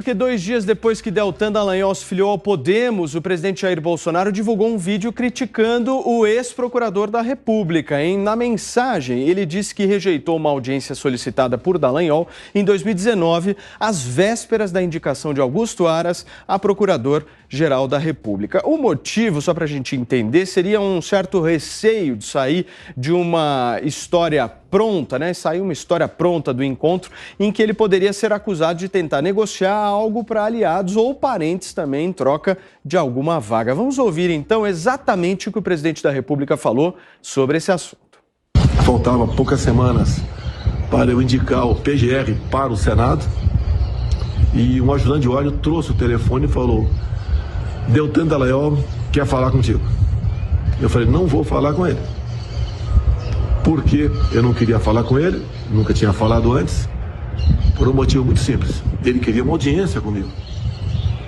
Porque 2 dias depois que Deltan Dallagnol se filiou ao Podemos, o presidente Jair Bolsonaro divulgou um vídeo criticando o ex-procurador da República. Na mensagem, ele disse que rejeitou uma audiência solicitada por Dallagnol em 2019, às vésperas da indicação de Augusto Aras a procurador-geral da República. O motivo, só para a gente entender, seria um certo receio de sair de uma história pronta, sair uma história pronta do encontro em que ele poderia ser acusado de tentar negociar algo para aliados ou parentes também em troca de alguma vaga. Vamos ouvir então exatamente o que o presidente da República falou sobre esse assunto. Faltavam poucas semanas para eu indicar o PGR para o Senado e um ajudante de ordem trouxe o telefone e falou: Deltan Dallagnol quer falar contigo. Eu falei: não vou falar com ele. Porque eu não queria falar com ele, nunca tinha falado antes, por um motivo muito simples. Ele queria uma audiência comigo.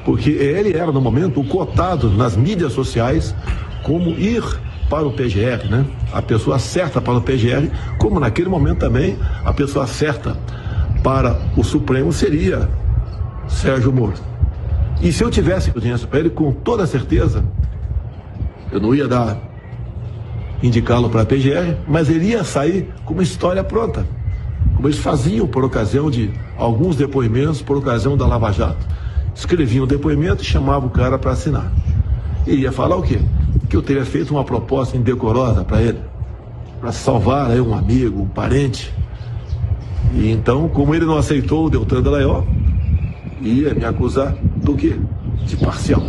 Porque ele era, no momento, o cotado nas mídias sociais como ir para o PGR, A pessoa certa para o PGR, como naquele momento também a pessoa certa para o Supremo seria Sérgio Moro. E se eu tivesse audiência para ele, com toda certeza, eu não ia indicá-lo para a PGR, mas ele ia sair com uma história pronta, como eles faziam por ocasião de alguns depoimentos, por ocasião da Lava Jato. Escreviam um depoimento e chamavam o cara para assinar. E ia falar o quê? Que eu teria feito uma proposta indecorosa para ele, para salvar aí um amigo, um parente. E então, como ele não aceitou o Deltan Dallagnol, ia me acusar do quê? De parcial.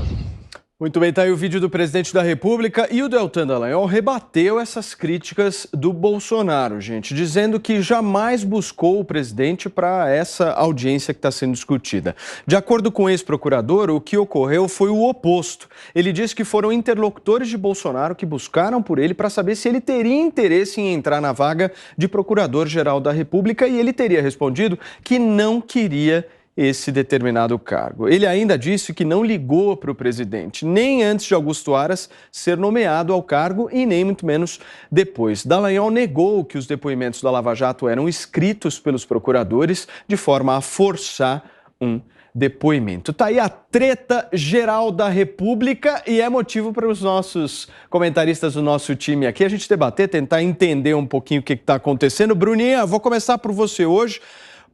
Muito bem, tá aí o vídeo do presidente da República e o Deltan Dallagnol rebateu essas críticas do Bolsonaro, gente, dizendo que jamais buscou o presidente para essa audiência que está sendo discutida. De acordo com o ex-procurador, o que ocorreu foi o oposto. Ele disse que foram interlocutores de Bolsonaro que buscaram por ele para saber se ele teria interesse em entrar na vaga de procurador-geral da República e ele teria respondido que não queria esse determinado cargo. Ele ainda disse que não ligou para o presidente, nem antes de Augusto Aras ser nomeado ao cargo e nem muito menos depois. Dallagnol negou que os depoimentos da Lava Jato eram escritos pelos procuradores de forma a forçar um depoimento. Tá aí a treta geral da República e é motivo para os nossos comentaristas do nosso time aqui a gente debater, tentar entender um pouquinho o que está acontecendo. Bruninha, vou começar por você hoje,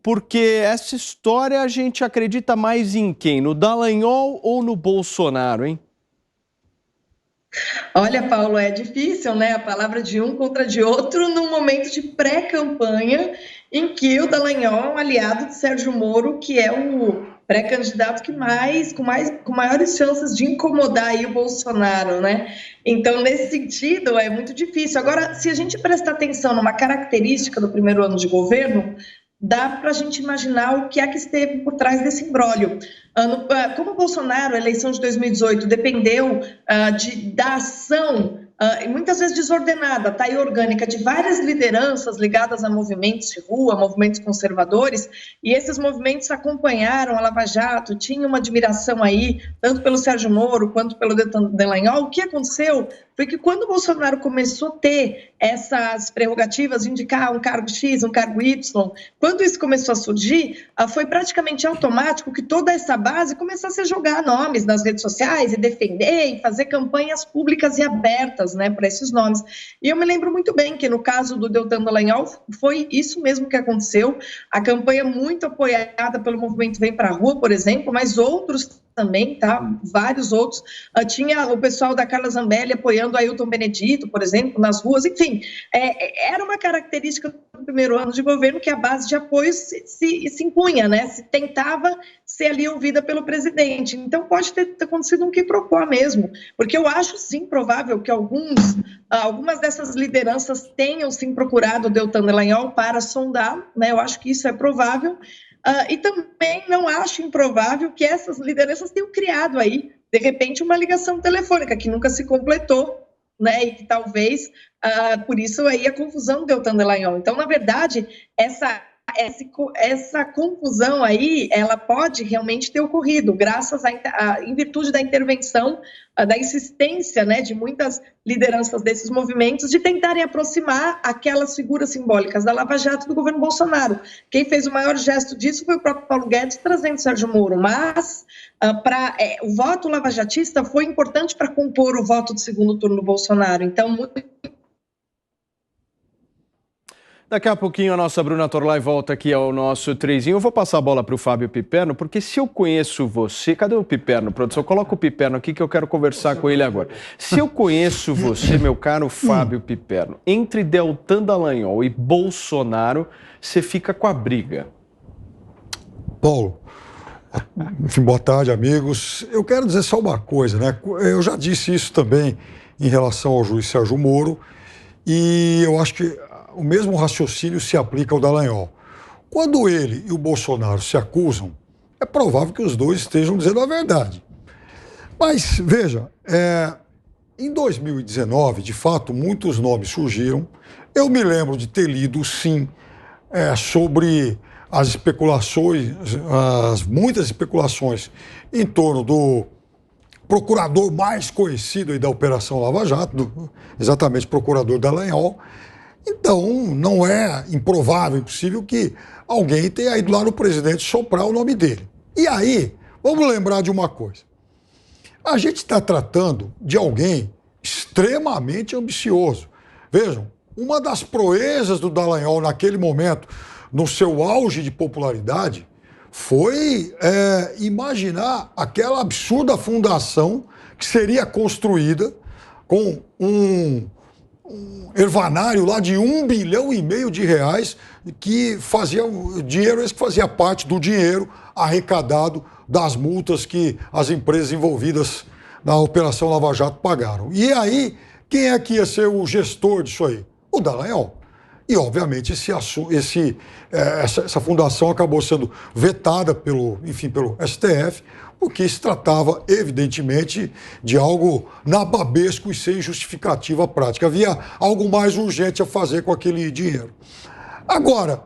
porque essa história a gente acredita mais em quem? No Dallagnol ou no Bolsonaro, hein? Olha, Paulo, é difícil, A palavra de um contra de outro num momento de pré-campanha em que o Dallagnol é um aliado de Sérgio Moro, que é o pré-candidato com maiores chances de incomodar aí o Bolsonaro, Então, nesse sentido, é muito difícil. Agora, se a gente prestar atenção numa característica do primeiro ano de governo, dá para a gente imaginar o que é que esteve por trás desse imbróglio. Como o Bolsonaro, a eleição de 2018, dependeu da ação, muitas vezes desordenada, e orgânica, de várias lideranças ligadas a movimentos de rua, movimentos conservadores, e esses movimentos acompanharam a Lava Jato, tinham uma admiração aí, tanto pelo Sérgio Moro quanto pelo Deltan Dallagnol. O que aconteceu foi que quando o Bolsonaro começou a ter essas prerrogativas de indicar um cargo X, um cargo Y, quando isso começou a surgir, foi praticamente automático que toda essa base começasse a jogar nomes nas redes sociais e defender e fazer campanhas públicas e abertas para esses nomes. E eu me lembro muito bem que no caso do Deltan Dallagnol foi isso mesmo que aconteceu, a campanha muito apoiada pelo movimento Vem Pra Rua, por exemplo, mas outros também, vários outros. Tinha o pessoal da Carla Zambelli apoiando a Ailton Benedito, por exemplo, nas ruas. Enfim, era uma característica do primeiro ano de governo que a base de apoio se impunha, se tentava ser ali ouvida pelo presidente. Então, pode ter acontecido um quiprocó mesmo, porque eu acho, sim, provável que algumas dessas lideranças tenham, sim, procurado o Deltan Dallagnol para sondar, eu acho que isso é provável. E também não acho improvável que essas lideranças tenham criado aí, de repente, uma ligação telefônica que nunca se completou, e que talvez, por isso aí a confusão do Deltan Dallagnol. Então, na verdade, essa essa confusão aí, ela pode realmente ter ocorrido, graças em virtude da intervenção, da insistência, né, de muitas lideranças desses movimentos de tentarem aproximar aquelas figuras simbólicas da Lava Jato do governo Bolsonaro. Quem fez o maior gesto disso foi o próprio Paulo Guedes, trazendo Sérgio Moro, mas o voto lavajatista foi importante para compor o voto do segundo turno do Bolsonaro. Então, Daqui a pouquinho a nossa Bruna Torlai volta aqui ao nosso trezinho. Eu vou passar a bola para o Fábio Piperno, porque se eu conheço você... Cadê o Piperno, produção? Coloca o Piperno aqui que eu quero conversar com ele agora. Se eu conheço você, meu caro Fábio Piperno, entre Deltan Dallagnol e Bolsonaro, você fica com a briga. Paulo, enfim, boa tarde, amigos. Eu quero dizer só uma coisa, né? Eu já disse isso também em relação ao juiz Sérgio Moro, e eu acho que o mesmo raciocínio se aplica ao Dallagnol. Quando ele e o Bolsonaro se acusam, é provável que os dois estejam dizendo a verdade. Mas, veja, em 2019, de fato, muitos nomes surgiram. Eu me lembro de ter lido, sim, sobre as especulações, muitas especulações em torno do procurador mais conhecido aí da Operação Lava Jato, exatamente o procurador Dallagnol. Então, não é improvável, impossível que alguém tenha ido lá no presidente soprar o nome dele. E aí, vamos lembrar de uma coisa. A gente está tratando de alguém extremamente ambicioso. Vejam, uma das proezas do Dallagnol naquele momento, no seu auge de popularidade, foi imaginar aquela absurda fundação que seria construída com um ervanário lá de R$1,5 bilhão que fazia dinheiro, esse que fazia parte do dinheiro arrecadado das multas que as empresas envolvidas na Operação Lava Jato pagaram. E aí, quem é que ia ser o gestor disso aí? O Dallagnol. E, obviamente, essa fundação acabou sendo vetada pelo STF, porque se tratava, evidentemente, de algo nababesco e sem justificativa prática. Havia algo mais urgente a fazer com aquele dinheiro. Agora,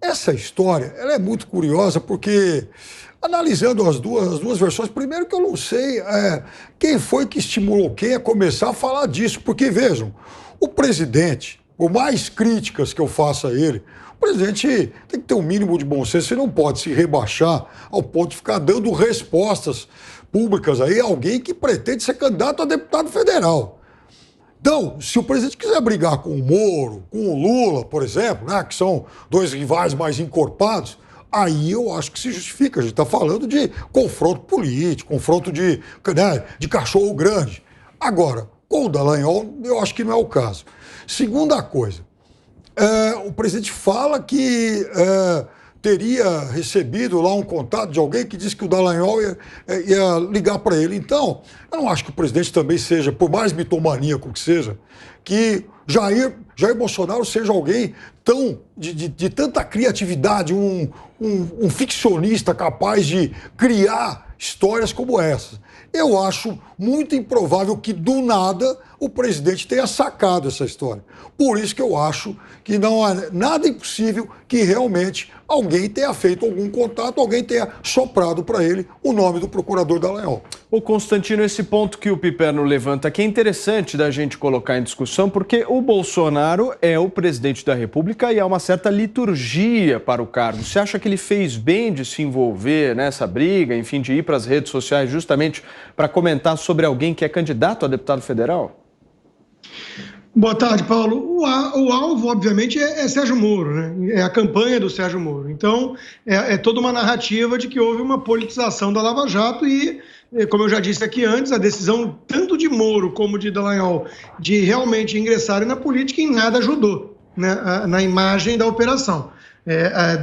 essa história ela é muito curiosa porque, analisando as duas versões, primeiro que eu não sei quem foi que estimulou quem a começar a falar disso, porque, vejam, o presidente, por mais críticas que eu faça a ele, o presidente tem que ter um mínimo de bom senso, ele não pode se rebaixar ao ponto de ficar dando respostas públicas aí a alguém que pretende ser candidato a deputado federal. Então, se o presidente quiser brigar com o Moro, com o Lula, por exemplo, né, que são dois rivais mais encorpados, aí eu acho que se justifica. A gente está falando de confronto político, confronto de cachorro grande. Agora, com o Dallagnol, eu acho que não é o caso. Segunda coisa, o presidente fala que teria recebido lá um contato de alguém que disse que o Dallagnol ia ligar para ele. Então, eu não acho que o presidente também seja, por mais mitomaníaco que seja, que Jair Bolsonaro seja alguém de tanta criatividade, um ficcionista capaz de criar histórias como essas. Eu acho muito improvável que, do nada, o presidente tenha sacado essa história. Por isso que eu acho que não há nada impossível que realmente alguém tenha feito algum contato, alguém tenha soprado para ele o nome do procurador Dallagnol. Ô Constantino, esse ponto que o Piperno levanta aqui é interessante da gente colocar em discussão, porque o Bolsonaro é o presidente da República e há uma certa liturgia para o cargo. Você acha que ele fez bem de se envolver nessa briga, enfim, de ir para as redes sociais justamente para comentar sobre alguém que é candidato a deputado federal? Boa tarde, Paulo. O alvo, obviamente, é Sérgio Moro, né? É a campanha do Sérgio Moro. Então, é toda uma narrativa de que houve uma politização da Lava Jato e, como eu já disse aqui antes, a decisão tanto de Moro como de Dallagnol de realmente ingressarem na política em nada ajudou, né, na imagem da operação.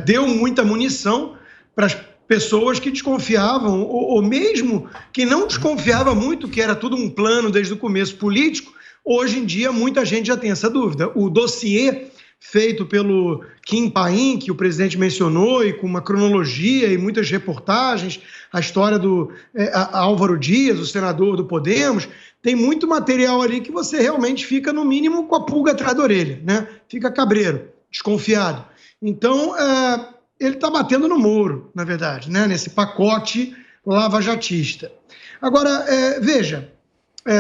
Deu muita munição para as pessoas que desconfiavam, ou mesmo que não desconfiava muito, que era tudo um plano desde o começo político. Hoje em dia, muita gente já tem essa dúvida. O dossiê feito pelo Kim Paim, que o presidente mencionou, e com uma cronologia e muitas reportagens, a história do Álvaro Dias, o senador do Podemos, tem muito material ali que você realmente fica, no mínimo, com a pulga atrás da orelha, né? Fica cabreiro, desconfiado. Então, ele está batendo no Moro, na verdade, né, nesse pacote lavajatista. Agora, veja,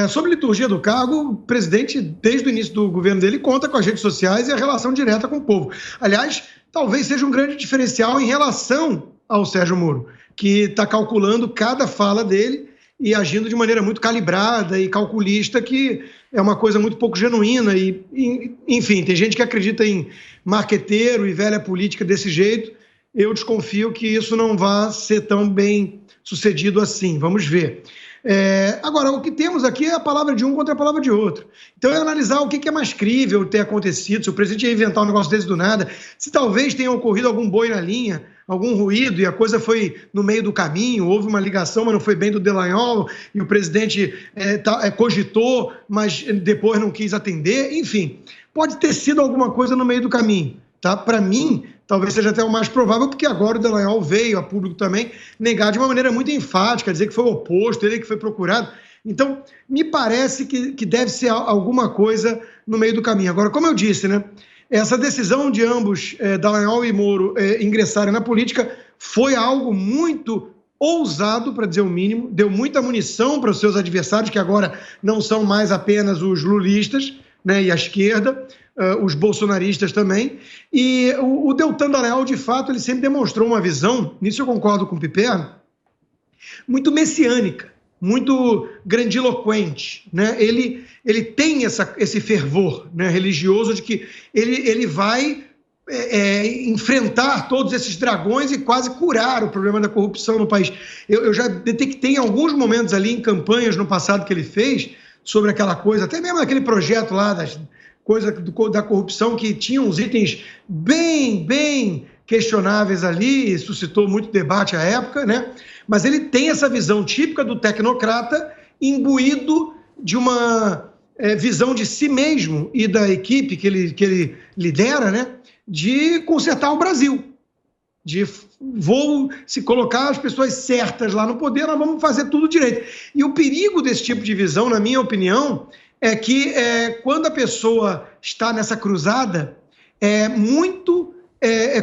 sobre liturgia do cargo, o presidente, desde o início do governo dele, conta com as redes sociais e a relação direta com o povo. Aliás, talvez seja um grande diferencial em relação ao Sérgio Moro, que está calculando cada fala dele e agindo de maneira muito calibrada e calculista, que é uma coisa muito pouco genuína. Enfim, tem gente que acredita em marqueteiro e velha política desse jeito. Eu desconfio que isso não vai ser tão bem sucedido assim. Vamos ver. Agora, o que temos aqui é a palavra de um contra a palavra de outro. Então, é analisar o que é mais crível ter acontecido, se o presidente ia inventar um negócio desse do nada, se talvez tenha ocorrido algum boi na linha, algum ruído, e a coisa foi no meio do caminho, houve uma ligação, mas não foi bem do Dallagnol, e o presidente cogitou, mas depois não quis atender. Enfim, pode ter sido alguma coisa no meio do caminho. Tá? Para mim, talvez seja até o mais provável, porque agora o Dallagnol veio a público também negar de uma maneira muito enfática, dizer que foi o oposto, ele que foi procurado. Então, me parece que deve ser alguma coisa no meio do caminho. Agora, como eu disse, né, essa decisão de ambos, Dallagnol e Moro, ingressarem na política, foi algo muito ousado, para dizer o mínimo, deu muita munição para os seus adversários, que agora não são mais apenas os lulistas, né, e a esquerda, os bolsonaristas também. E o Deltan Dallagnol, de fato, ele sempre demonstrou uma visão, nisso eu concordo com o Piperno, muito messiânica, muito grandiloquente, né? Ele tem esse fervor, né, religioso, de que ele vai enfrentar todos esses dragões e quase curar o problema da corrupção no país. Eu já detectei em alguns momentos ali em campanhas no passado que ele fez sobre aquela coisa, até mesmo aquele projeto lá das coisas da corrupção, que tinha uns itens bem questionáveis ali, e suscitou muito debate à época, né? Mas ele tem essa visão típica do tecnocrata, imbuído de uma visão de si mesmo e da equipe que ele lidera, né? De consertar o Brasil, se colocar as pessoas certas lá no poder, nós vamos fazer tudo direito. E o perigo desse tipo de visão, na minha opinião, é que quando a pessoa está nessa cruzada, é muito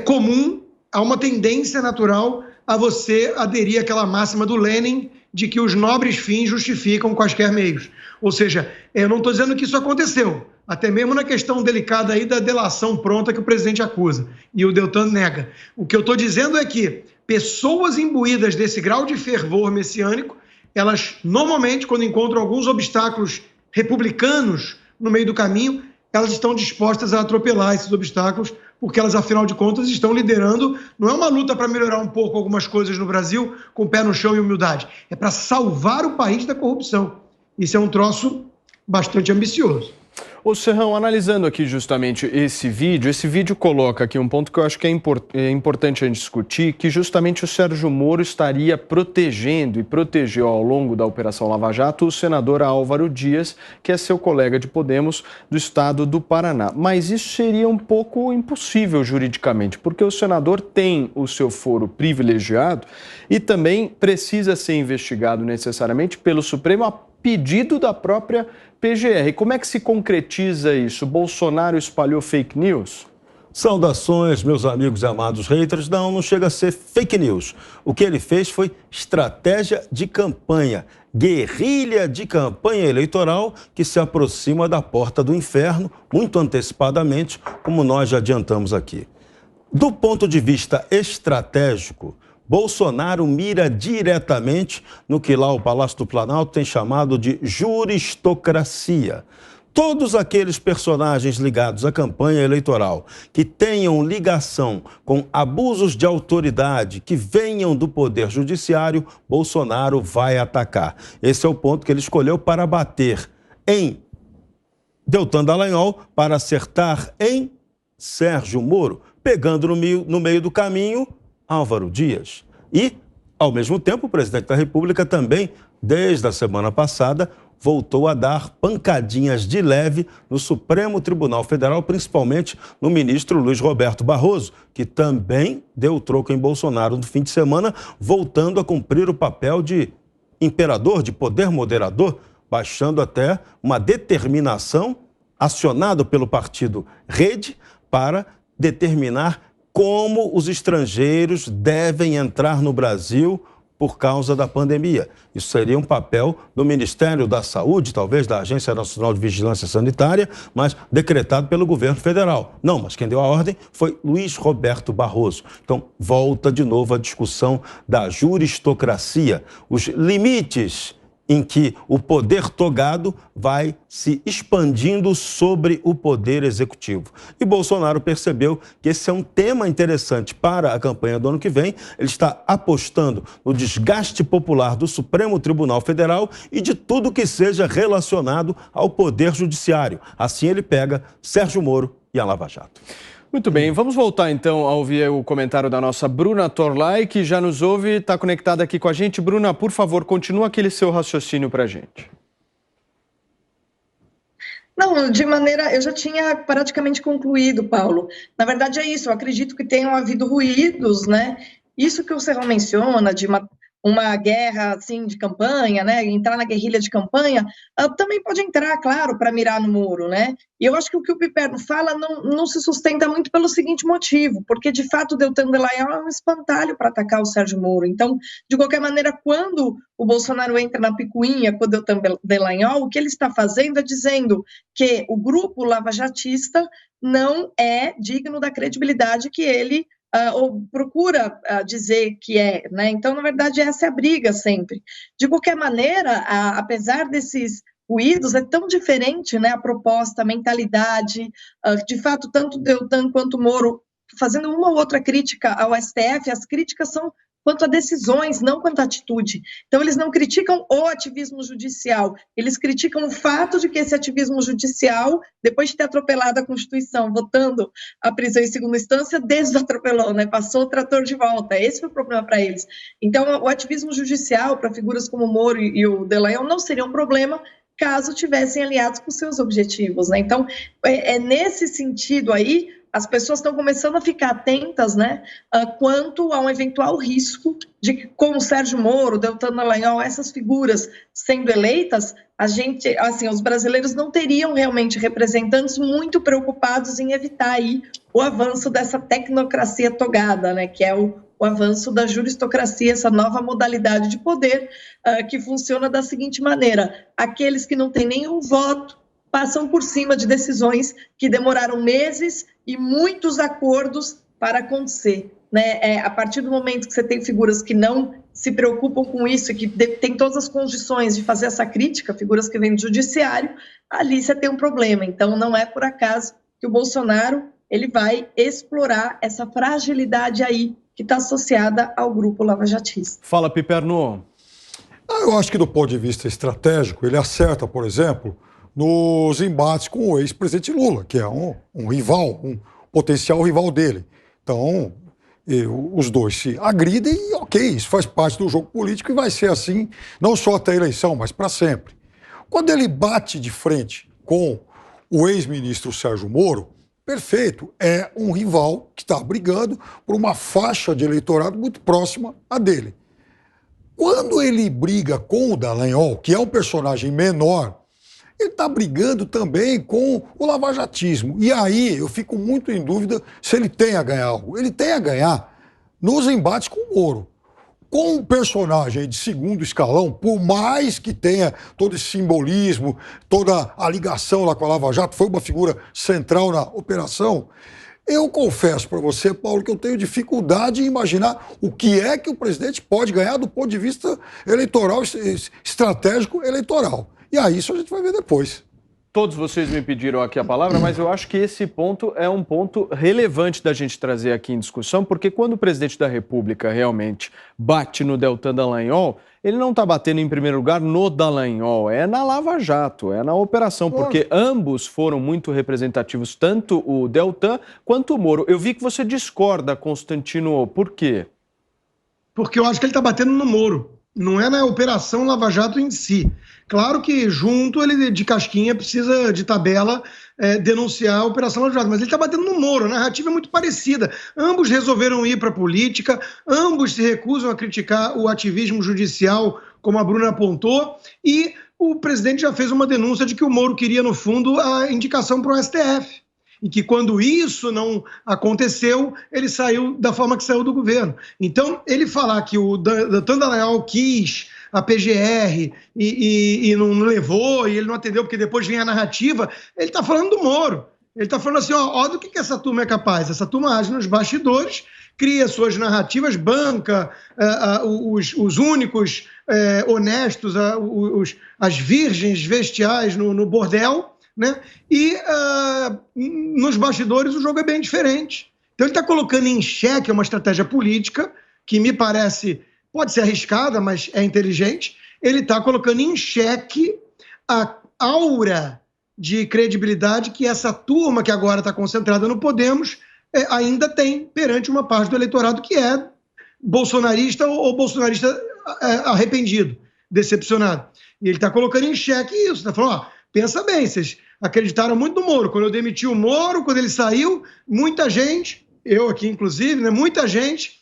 comum, há uma tendência natural a você aderir àquela máxima do Lenin de que os nobres fins justificam quaisquer meios. Ou seja, eu não estou dizendo que isso aconteceu, até mesmo na questão delicada aí da delação pronta que o presidente acusa, e o Deltan nega. O que eu estou dizendo é que pessoas imbuídas desse grau de fervor messiânico, elas normalmente, quando encontram alguns obstáculos republicanos no meio do caminho, elas estão dispostas a atropelar esses obstáculos, porque elas, afinal de contas, estão liderando. Não é uma luta para melhorar um pouco algumas coisas no Brasil, com o pé no chão e humildade. É para salvar o país da corrupção. Isso é um troço bastante ambicioso. Ô Serrão, analisando aqui justamente esse vídeo coloca aqui um ponto que eu acho que é importante a gente discutir, que justamente o Sérgio Moro estaria protegendo e protegeu ao longo da Operação Lava Jato o senador Álvaro Dias, que é seu colega de Podemos do estado do Paraná. Mas isso seria um pouco impossível juridicamente, porque o senador tem o seu foro privilegiado e também precisa ser investigado necessariamente pelo Supremo a pedido da própria PGR. Como é que se concretiza isso? Bolsonaro espalhou fake news? Saudações, meus amigos e amados haters. Não chega a ser fake news. O que ele fez foi estratégia de campanha, guerrilha de campanha eleitoral que se aproxima da porta do inferno muito antecipadamente, como nós já adiantamos aqui. Do ponto de vista estratégico, Bolsonaro mira diretamente no que lá o Palácio do Planalto tem chamado de juristocracia. Todos aqueles personagens ligados à campanha eleitoral que tenham ligação com abusos de autoridade que venham do poder judiciário, Bolsonaro vai atacar. Esse é o ponto que ele escolheu para bater em Deltan Dallagnol, para acertar em Sérgio Moro, pegando no meio do caminho Álvaro Dias. E, ao mesmo tempo, o presidente da República também, desde a semana passada, voltou a dar pancadinhas de leve no Supremo Tribunal Federal, principalmente no ministro Luiz Roberto Barroso, que também deu troco em Bolsonaro no fim de semana, voltando a cumprir o papel de imperador, de poder moderador, baixando até uma determinação acionada pelo partido Rede para determinar como os estrangeiros devem entrar no Brasil por causa da pandemia. Isso seria um papel do Ministério da Saúde, talvez da Agência Nacional de Vigilância Sanitária, mas decretado pelo governo federal. Não, mas quem deu a ordem foi Luiz Roberto Barroso. Então, volta de novo a discussão da juristocracia, os limites em que o poder togado vai se expandindo sobre o poder executivo. E Bolsonaro percebeu que esse é um tema interessante para a campanha do ano que vem. Ele está apostando no desgaste popular do Supremo Tribunal Federal e de tudo que seja relacionado ao poder judiciário. Assim ele pega Sérgio Moro e a Lava Jato. Muito bem, vamos voltar então a ouvir o comentário da nossa Bruna Torlai, que já nos ouve, está conectada aqui com a gente. Bruna, por favor, continua aquele seu raciocínio para a gente. Não, de maneira... Eu já tinha praticamente concluído, Paulo. Na verdade é isso, eu acredito que tenham havido ruídos, né? Isso que o Serrão menciona, de uma guerra assim de campanha, né, entrar na guerrilha de campanha, também pode entrar, claro, para mirar no Moro, né? E eu acho que o que o Piperno fala não se sustenta muito pelo seguinte motivo, porque de fato o Deltan Dallagnol é um espantalho para atacar o Sérgio Moro. Então, de qualquer maneira, quando o Bolsonaro entra na picuinha com o Deltan Dallagnol, o que ele está fazendo é dizendo que o grupo lavajatista não é digno da credibilidade que ele ou procura dizer que é, né? Então, na verdade, essa é a briga sempre. De qualquer maneira, apesar desses ruídos, é tão diferente, né, a proposta, a mentalidade, de fato, tanto Deltan quanto Moro, fazendo uma ou outra crítica ao STF, as críticas são quanto a decisões, não quanto a atitude. Então, eles não criticam o ativismo judicial, eles criticam o fato de que esse ativismo judicial, depois de ter atropelado a Constituição, votando a prisão em segunda instância, desatropelou, né? Passou o trator de volta. Esse foi o problema para eles. Então, o ativismo judicial, para figuras como o Moro e o Dallagnol, não seria um problema caso tivessem aliados com seus objetivos, né? Então, é nesse sentido aí, as pessoas estão começando a ficar atentas, né, quanto a um eventual risco de que, com o Sérgio Moro, Deltan Dallagnol, essas figuras sendo eleitas, a gente, assim, os brasileiros não teriam realmente representantes muito preocupados em evitar aí o avanço dessa tecnocracia togada, né, que é o avanço da juristocracia, essa nova modalidade de poder que funciona da seguinte maneira: aqueles que não têm nenhum voto passam por cima de decisões que demoraram meses e muitos acordos para acontecer, né? A partir do momento que você tem figuras que não se preocupam com isso e que têm todas as condições de fazer essa crítica, figuras que vêm do judiciário, ali você tem um problema. Então, não é por acaso que o Bolsonaro ele vai explorar essa fragilidade aí que está associada ao grupo lavajatista. Fala, Piperno. Eu acho que do ponto de vista estratégico, ele acerta, por exemplo, nos embates com o ex-presidente Lula, que é um rival, um potencial rival dele. Então, os dois se agridem e ok, isso faz parte do jogo político e vai ser assim, não só até a eleição, mas para sempre. Quando ele bate de frente com o ex-ministro Sérgio Moro, perfeito, é um rival que está brigando por uma faixa de eleitorado muito próxima a dele. Quando ele briga com o Dallagnol, que é um personagem menor, ele está brigando também com o lavajatismo. E aí eu fico muito em dúvida se ele tem a ganhar algo. Ele tem a ganhar nos embates com o Moro. Com um personagem de segundo escalão, por mais que tenha todo esse simbolismo, toda a ligação lá com a Lava Jato, foi uma figura central na operação, eu confesso para você, Paulo, que eu tenho dificuldade em imaginar o que é que o presidente pode ganhar do ponto de vista eleitoral, estratégico eleitoral. E aí isso a gente vai ver depois. Todos vocês me pediram aqui a palavra, mas eu acho que esse ponto é um ponto relevante da gente trazer aqui em discussão, porque quando o presidente da República realmente bate no Deltan Dallagnol, ele não está batendo em primeiro lugar no Dallagnol, é na Lava Jato, é na operação, porque ambos foram muito representativos, tanto o Deltan quanto o Moro. Eu vi que você discorda, Constantino, por quê? Porque eu acho que ele está batendo no Moro. Não é na Operação Lava Jato em si. Claro que junto ele de casquinha precisa de tabela denunciar a Operação Lava Jato, mas ele está batendo no Moro, a narrativa é muito parecida. Ambos resolveram ir para a política, ambos se recusam a criticar o ativismo judicial, como a Bruna apontou, e o presidente já fez uma denúncia de que o Moro queria, no fundo, a indicação para o STF. e que quando isso não aconteceu, ele saiu da forma que saiu do governo. Então, ele falar que o Deltan Dallagnol quis a PGR e não levou, e ele não atendeu porque depois vem a narrativa, ele está falando do Moro. Ele está falando assim, ó do que essa turma é capaz. Essa turma age nos bastidores, cria suas narrativas, banca os únicos honestos, as virgens vestiais no bordel, né? E nos bastidores o jogo é bem diferente. Então ele está colocando em xeque uma estratégia política que me parece, pode ser arriscada, mas é inteligente. Ele está colocando em xeque a aura de credibilidade que essa turma que agora está concentrada no Podemos ainda tem perante uma parte do eleitorado que é bolsonarista ou bolsonarista arrependido, decepcionado. E ele está colocando em xeque isso, está falando, pensa bem, vocês acreditaram muito no Moro. Quando eu demiti o Moro, quando ele saiu, muita gente, eu aqui inclusive, né, muita gente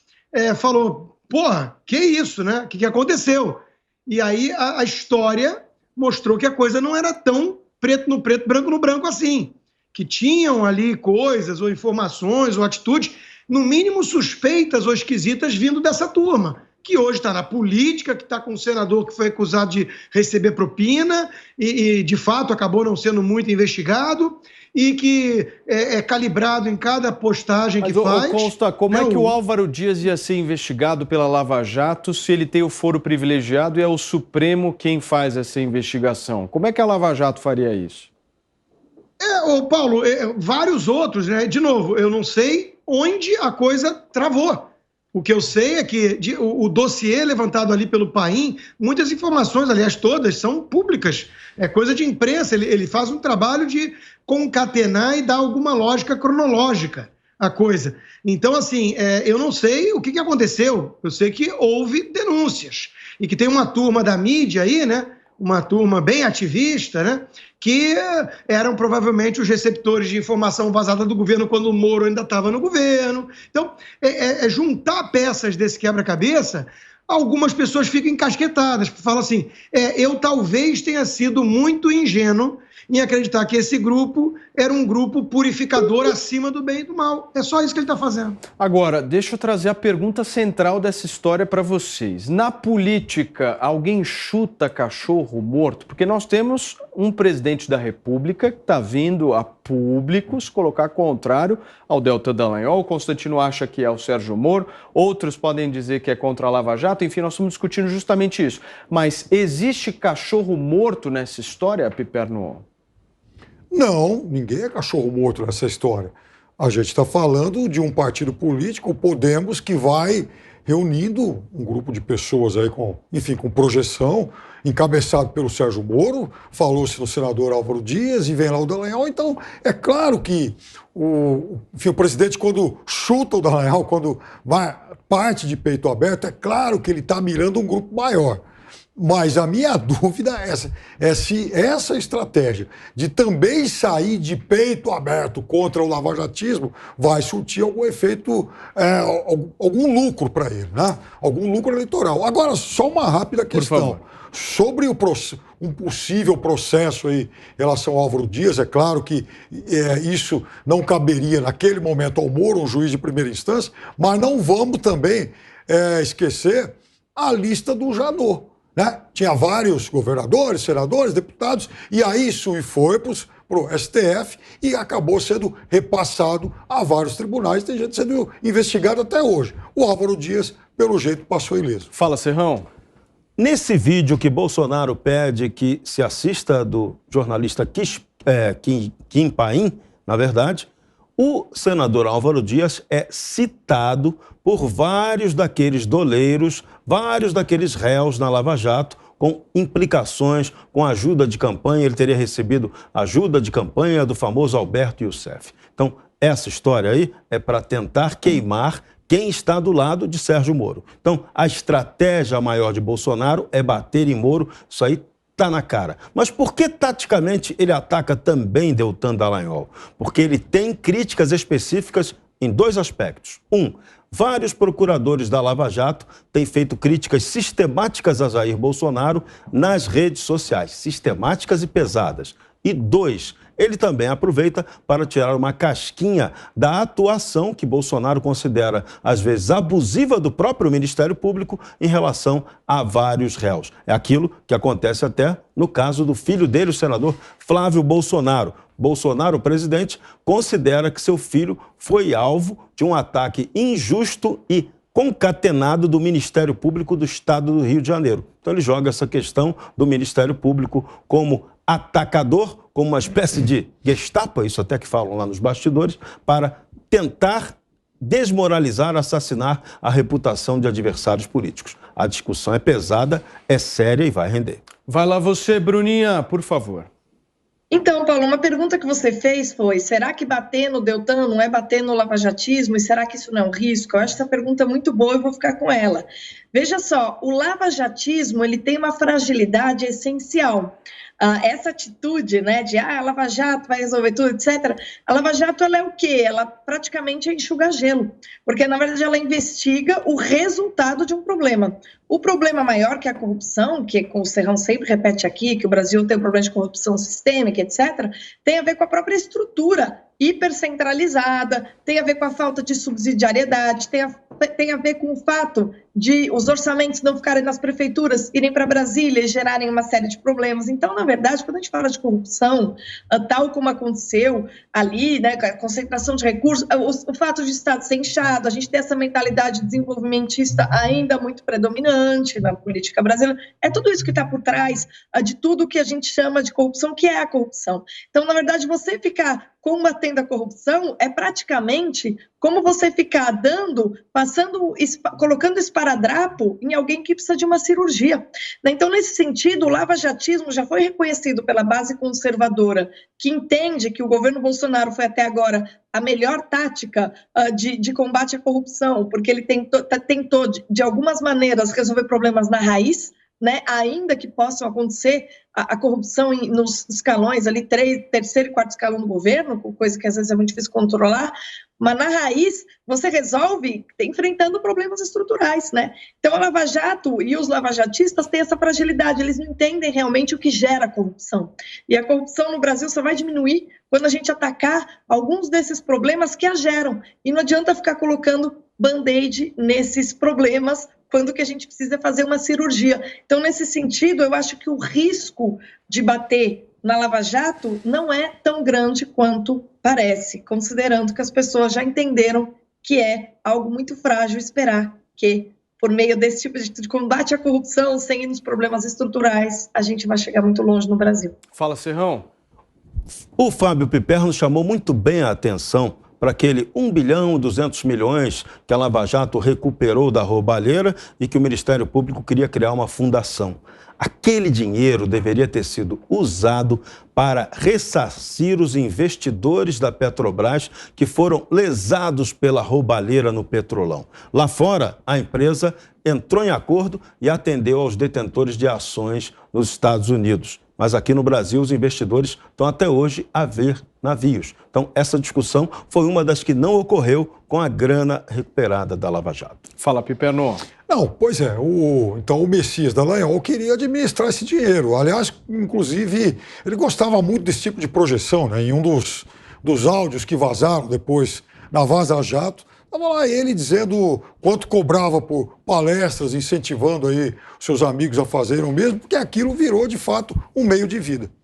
falou, porra, que isso, né? O que aconteceu? E aí a história mostrou que a coisa não era tão preto no preto, branco no branco assim, que tinham ali coisas ou informações ou atitudes, no mínimo suspeitas ou esquisitas vindo dessa turma, que hoje está na política, que está com um senador que foi acusado de receber propina e de fato acabou não sendo muito investigado e que é calibrado em cada postagem que faz. Consta, como é que o Álvaro Dias ia ser investigado pela Lava Jato se ele tem o foro privilegiado e é o Supremo quem faz essa investigação? Como é que a Lava Jato faria isso? Paulo, vários outros, né? De novo, eu não sei onde a coisa travou. O que eu sei é que o dossiê levantado ali pelo Paim, muitas informações, aliás, todas, são públicas. É coisa de imprensa, ele faz um trabalho de concatenar e dar alguma lógica cronológica à coisa. Então, assim, eu não sei o que aconteceu. Eu sei que houve denúncias e que tem uma turma da mídia aí, né? Uma turma bem ativista, né? Que eram provavelmente os receptores de informação vazada do governo quando o Moro ainda estava no governo. Então, juntar peças desse quebra-cabeça, algumas pessoas ficam encasquetadas, falam assim, eu talvez tenha sido muito ingênuo em acreditar que esse grupo era um grupo purificador acima do bem e do mal. É só isso que ele está fazendo. Agora, deixa eu trazer a pergunta central dessa história para vocês. Na política, alguém chuta cachorro morto? Porque nós temos um presidente da República que está vindo a públicos colocar contrário ao Deltan Dallagnol. O Constantino acha que é o Sérgio Moro, outros podem dizer que é contra a Lava Jato. Enfim, nós estamos discutindo justamente isso. Mas existe cachorro morto nessa história, Piperno? Não, ninguém é cachorro morto nessa história. A gente está falando de um partido político, o Podemos, que vai reunindo um grupo de pessoas aí com projeção, encabeçado pelo Sérgio Moro, falou-se no senador Álvaro Dias e vem lá o Dallagnol. Então, é claro que o presidente, quando chuta o Dallagnol, quando parte de peito aberto, é claro que ele está mirando um grupo maior. Mas a minha dúvida é se essa estratégia de também sair de peito aberto contra o lavajatismo vai surtir algum efeito, algum lucro para ele, né? Algum lucro eleitoral. Agora, só uma rápida questão. Sobre um possível processo aí em relação ao Álvaro Dias, é claro que isso não caberia naquele momento ao Moro, um juiz de primeira instância, mas não vamos também esquecer a lista do Janot. Né? Tinha vários governadores, senadores, deputados, e aí isso foi para o STF e acabou sendo repassado a vários tribunais. Tem gente sendo investigado até hoje. O Álvaro Dias, pelo jeito, passou ileso. Fala, Serrão. Nesse vídeo que Bolsonaro pede que se assista do jornalista Kim Paim, na verdade, o senador Álvaro Dias é citado por vários daqueles doleiros, vários daqueles réus na Lava Jato, com implicações, com ajuda de campanha. Ele teria recebido ajuda de campanha do famoso Alberto Youssef. Então, essa história aí é para tentar queimar quem está do lado de Sérgio Moro. Então, a estratégia maior de Bolsonaro é bater em Moro. Isso aí está na cara. Mas por que, taticamente, ele ataca também Deltan Dallagnol? Porque ele tem críticas específicas em dois aspectos. Vários procuradores da Lava Jato têm feito críticas sistemáticas a Jair Bolsonaro nas redes sociais, sistemáticas e pesadas. E 2, ele também aproveita para tirar uma casquinha da atuação que Bolsonaro considera, às vezes, abusiva do próprio Ministério Público em relação a vários réus. É aquilo que acontece até no caso do filho dele, o senador Flávio Bolsonaro. Bolsonaro, o presidente, considera que seu filho foi alvo de um ataque injusto e concatenado do Ministério Público do Estado do Rio de Janeiro. Então ele joga essa questão do Ministério Público como atacador, como uma espécie de Gestapo, isso até que falam lá nos bastidores, para tentar desmoralizar, assassinar a reputação de adversários políticos. A discussão é pesada, é séria e vai render. Vai lá você, Bruninha, por favor. Então, Paulo, uma pergunta que você fez foi: será que bater no Deltan não é bater no lavajatismo? E será que isso não é um risco? Eu acho essa pergunta muito boa e vou ficar com ela. Veja só, o lavajatismo ele tem uma fragilidade essencial. Essa atitude, né, de a Lava Jato vai resolver tudo, etc. A Lava Jato ela é o quê? Ela praticamente é enxugar gelo, porque na verdade ela investiga o resultado de um problema. O problema maior, que é a corrupção, que o Serrão sempre repete aqui, que o Brasil tem um problema de corrupção sistêmica, etc., tem a ver com a própria estrutura hipercentralizada, tem a ver com a falta de subsidiariedade, tem a ver com o fato de os orçamentos não ficarem nas prefeituras, irem para Brasília e gerarem uma série de problemas. Então, na verdade, quando a gente fala de corrupção, tal como aconteceu ali, né, a concentração de recursos, o fato de o Estado ser inchado, a gente ter essa mentalidade desenvolvimentista ainda muito predominante na política brasileira, é tudo isso que está por trás de tudo que a gente chama de corrupção, que é a corrupção. Então, na verdade, você ficar combatendo a corrupção é praticamente como você ficar colocando esparadrapo em alguém que precisa de uma cirurgia. Então, nesse sentido, o lavajatismo já foi reconhecido pela base conservadora, que entende que o governo Bolsonaro foi até agora a melhor tática de combate à corrupção, porque ele tentou de algumas maneiras, resolver problemas na raiz, né, ainda que possam acontecer a corrupção nos escalões, ali, terceiro e quarto escalão do governo, coisa que às vezes é muito difícil controlar, mas na raiz você resolve enfrentando problemas estruturais, né? Então a Lava Jato e os lavajatistas têm essa fragilidade, eles não entendem realmente o que gera a corrupção. E a corrupção no Brasil só vai diminuir quando a gente atacar alguns desses problemas que a geram. E não adianta ficar colocando band-aid nesses problemas, quando que a gente precisa fazer uma cirurgia. Então, nesse sentido, eu acho que o risco de bater na Lava Jato não é tão grande quanto parece, considerando que as pessoas já entenderam que é algo muito frágil esperar que, por meio desse tipo de combate à corrupção, sem ir nos problemas estruturais, a gente vai chegar muito longe no Brasil. Fala, Serrão. O Fábio Piperno chamou muito bem a atenção para aquele 1 bilhão 200 milhões que a Lava Jato recuperou da roubalheira e que o Ministério Público queria criar uma fundação. Aquele dinheiro deveria ter sido usado para ressarcir os investidores da Petrobras que foram lesados pela roubalheira no Petrolão. Lá fora, a empresa entrou em acordo e atendeu aos detentores de ações nos Estados Unidos. Mas aqui no Brasil, os investidores estão até hoje a ver navios. Então, essa discussão foi uma das que não ocorreu com a grana recuperada da Lava Jato. Fala, Piperno. Não, pois é. Então, o Messias Dallagnol queria administrar esse dinheiro. Aliás, inclusive, ele gostava muito desse tipo de projeção, né? Em um dos áudios que vazaram depois na Vaza Jato, estava lá ele dizendo quanto cobrava por palestras, incentivando aí seus amigos a fazerem o mesmo, porque aquilo virou, de fato, um meio de vida.